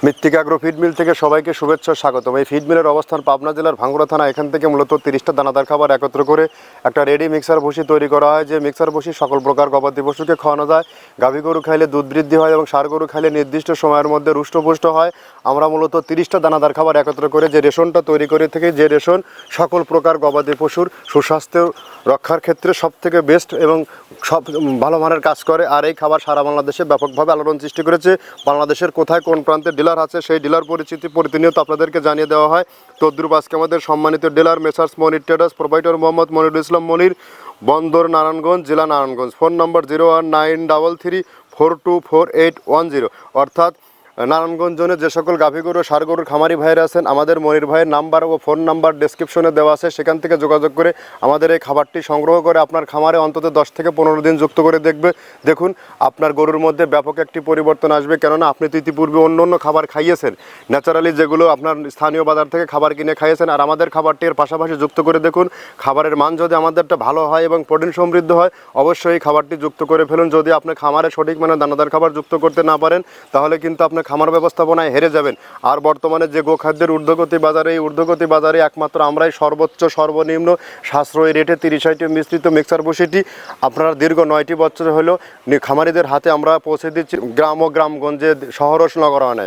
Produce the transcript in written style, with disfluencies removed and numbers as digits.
মৃত্তিকা agro feed mill থেকে সবাইকে শুভেচ্ছা স্বাগতম। এই ফিড মিলের অবস্থান পাবনা জেলার ভাঙ্গুড়া থানা। এখান থেকে মূলত 30টা দানাদার খাবার একত্র করে একটা রেডি মিক্সার ভুসি তৈরি করা হয়, যে মিক্সার ভুসি সকল প্রকার গবাদি পশুকে খাওয়ানো যায়। গাভী গরু খাইলে দুধ বৃদ্ধি হয় এবং ষাঁড় গরু খাইলে নির্দিষ্ট সময়ের মধ্যে রুষ্টপুষ্ট হয়। আমরা মূলত 30টা দানাদার খাবার একত্র করে যে রেশনটা তৈরি করে থাকি, যে রেশন সকল প্রকার গবাদি পশুর সুস্বাস্থ্য রক্ষার ক্ষেত্রে সব থেকে বেস্ট এবং সব ভালো মানের কাজ করে। আর এই খাবার সারা বাংলাদেশে ব্যাপকভাবে আলোড়ন সৃষ্টি করেছে। বাংলাদেশের কোথায় কোন প্রান্তে ডিলার আছে, সেই ডিলার পরিচিতি প্রতিনিয়ত আপনাদেরকে জানিয়ে দেওয়া হয়। তদ্রুপ আজকে আমাদের সম্মানিত ডিলার মেসার্স মনির ট্রেডার্স, প্রোপাইটর মোহাম্মদ মনিরুল ইসলাম মনির, বন্দর নারায়ণগঞ্জ, জেলা নারায়ণগঞ্জ। ফোন নম্বর 01933424810, অর্থাৎ নারায়ণগঞ্জ জোনে যে সকল গাভী গরু ষাঁড় গরুর খামারি ভাইয়েরা আছেন, আমাদের মনির ভাইয়ের নাম্বার ও ফোন নাম্বার ডেসক্রিপশনে দেওয়া আছে। সেখান থেকে যোগাযোগ করে আমাদের এই খাবারটি সংগ্রহ করে আপনার খামারে অন্তত 10 থেকে 15 দিন যুক্ত করে দেখুন আপনার গরুর মধ্যে ব্যাপক একটি পরিবর্তন আসবে। কেননা আপনি তো ইতিপূর্বে অন্য অন্য খাবার খাইয়েছেন, ন্যাচারালি যেগুলো আপনার স্থানীয় বাজার থেকে খাবার কিনে খাইয়েছেন, আর আমাদের খাবারটি এর পাশাপাশি যুক্ত করে দেখুন। খাবারের মান যদি আমাদেরটা ভালো হয় এবং প্রোটিন সমৃদ্ধ হয়, অবশ্যই এই খাবারটি যুক্ত করে ফেলুন। যদি আপনি খামারে সঠিক মানে দানাদার খাবার যুক্ত করতে না পারেন, তাহলে কিন্তু আপনি খামার ব্যবস্থাপনায় হেরে যাবেন। আর বর্তমানে যে গোখাদ্যের ঊর্ধ্বগতি বাজারে, এই ঊর্ধ্বগতি বাজারে একমাত্র আমরাই সর্বোচ্চ সর্বনিম্ন সাশ্রয়ী রেটে 30 আইটেম মিশ্রিত মিক্সার ভুসিটি আপনারা দীর্ঘ 9টি বছর হলো খামারিদের হাতে আমরা পৌঁছে দিচ্ছি, গ্রাম ও গ্রামগঞ্জে, শহর ও নগরায়নে।